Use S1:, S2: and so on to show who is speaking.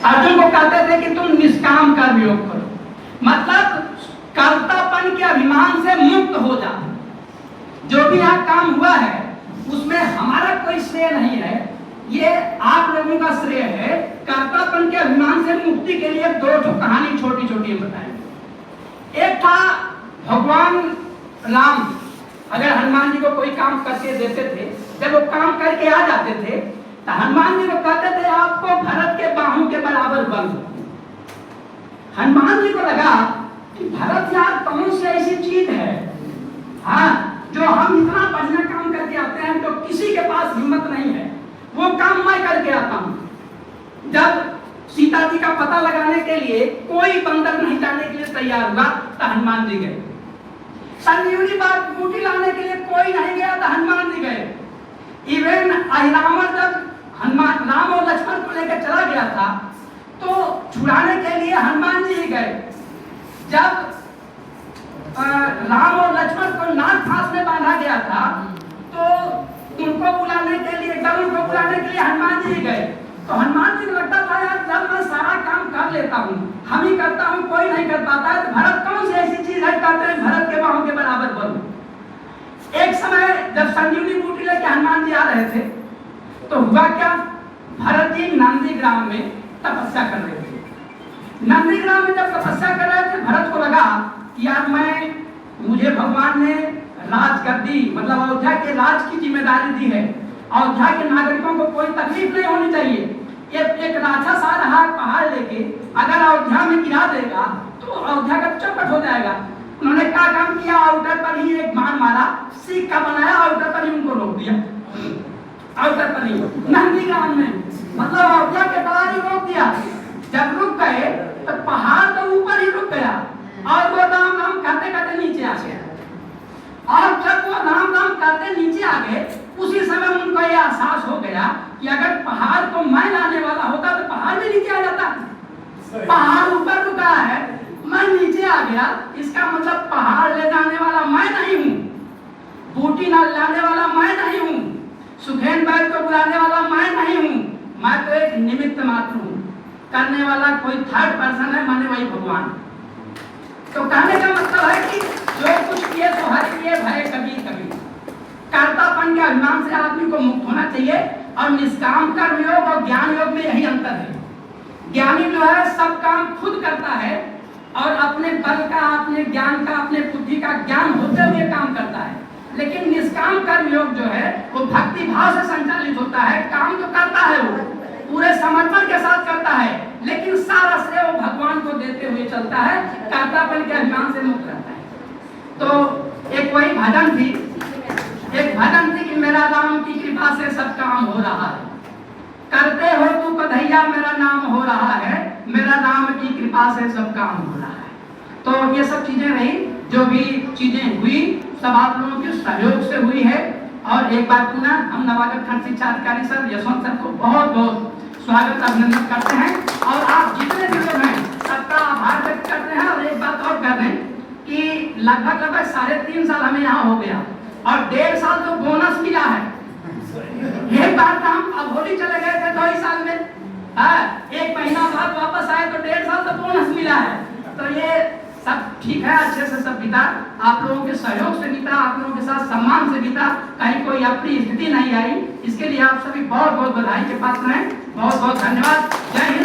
S1: अर्जुन को कहते थे कि तुम निष्काम कर्म योग करो, मतलब कर्तापन के अभिमान से मुक्त हो जा। जो भी यहाँ काम हुआ है उसमें हमारा कोई श्रेय नहीं है, ये आप लोगों का श्रेय है। कर्तापन के अभिमान से मुक्ति के लिए दो कहानी छोटी छोटी बताएंगे। एक था भगवान राम अगर हनुमान जी को कोई काम करके देते थे, जब वो काम करके आ जाते थे तो हनुमान जी को कहते थे आपको भरत के बाहों के बराबर बल। हनुमान जी को लगा कि भरत यार कौन सी ऐसी चीज है हाँ जो हम इतना बढ़िया काम करके आते हैं तो किसी के पास हिम्मत नहीं है, वो काम मैं करके आता हूं। जब सीता जी का पता लगाने के लिए कोई बंदर नहीं जाने के लिए तैयार हुआ तो हनुमान जी गए। संजीवनी बात बूटी लाने के लिए कोई नहीं गया तो हनुमान जी गए। इवन रावण जब हनुमान राम और लक्ष्मण को लेकर चला गया था तो छुड़ाने के लिए हनुमान जी ही गए। जब राम और लक्ष्मण को नाग फांस में बांधा गया था तो उनको बुलाने के लिए गरुड़ को बुलाने के लिए हनुमान जी ही गए। तो हनुमान जी को लगता था यार जब मैं सारा काम कर लेता हूँ, हम ही करता हूँ, कोई नहीं कर पाता है, तो भरत कौन सी ऐसी चीज है कहते हैं भरत के बाहों के बराबर बल। एक समय जब संजीवनी बूटी लेके हनुमान जी आ रहे थे तो हुआ क्या, भरत जी नंदीग्राम में तपस्या कर रहे थे। नंदीग्राम में जब तपस्या कर रहे थे भरत को लगा यार मुझे भगवान ने राजगद्दी मतलब अयोध्या के राज की जिम्मेदारी दी है, अयोध्या के नागरिकों को कोई तकलीफ नहीं होनी चाहिए। एक राक्षस आ रहा पहाड़ लेके अगर अयोध्या में गिरा देगा तो अयोध्या का चौपट हो जाएगा। उन्होंने क्या काम किया, आउटर पर ही एक बाण मारा, सीख का बनाया, आउटर पर ही उनको रोक दिया। आउटर पर ही नंदीग्राम में मतलब अयोध्या के बाहर ही रोक दिया। जब रुक गए तो पहाड़ तो ऊपर ही रुक गया और वो राम राम करते करते नीचे आ गया। और जब वो राम राम करते नीचे आ गए उसी समय उनको यह एहसास हो गया कि अगर पहाड़ को मैं लाने वाला होता तो पहाड़ भी नीचे आ जाता। पहाड़ ऊपर रुका है, मैं नीचे आ गया, इसका मतलब पहाड़ ले जाने वाला मैं नहीं हूँ, बूटी न लाने वाला मैं नहीं हूँ, सुखेन बैठ को बुलाने वाला मैं नहीं हूँ, मैं तो एक निमित्त मात्र हूँ। करने वाला कोई थर्ड पर्सन है, माने वही भगवान। तो कहने का मतलब है कि जो कुछ किए तो हर किए भय कभी कभी। कर्तापन के अभिमान से आदमी को मुक्त होना चाहिए और निष्काम कर्म योग और ज्ञान योग में यही अंतर है। ज्ञानी जो है सब काम खुद करता है और अपने बल का, अपने ज्ञान का, अपने बुद्धि का ज्ञान होते हुए काम करता है। लेकिन निष्काम कर्म योग जो है वो भक्ति भाव से संचालित होता है। काम तो करता है वो पूरे समर्पण के साथ करता है, लेकिन सारा श्रेय वो भगवान को देते हुए चलता है, कर्तापन के अभिमान से मुक्त रहता है। तो एक वही भजन थी, कि मेरा राम की कृपा से सब काम हो रहा है, करते हो तू कन्हैया मेरा नाम हो रहा है, मेरा राम की कृपा से सब काम हो रहा है। तो ये सब चीजें रही, जो भी चीजें हुई सब आप लोगों के सहयोग से हुई है। और एक बार पुनः हम नवागत खंड शिक्षा अधिकारी सर यशवंत सर को बहुत बहुत स्वागत अभिनंदन करते हैं और आप जितने भी लोग हैं सबका आभार व्यक्त करते हैं। और एक बात और कर दें कि लगभग 3.5 साल हमें यहाँ हो गया और 1.5 साल तो बोनस मिला है। एक बार तो हम अब होली चले गए थे 2 ही साल में, 1 महीना बाद वापस आए तो 1.5 साल तो बोनस मिला है। तो ये सब ठीक है, अच्छे से सब बीता, आप लोगों के सहयोग से बीता, आप लोगों के साथ सम्मान से बीता, कहीं कोई अपनी स्थिति नहीं आई। इसके लिए आप सभी बहुत बहुत बधाई के पात्र हैं। बहुत बहुत धन्यवाद। जय हिंद।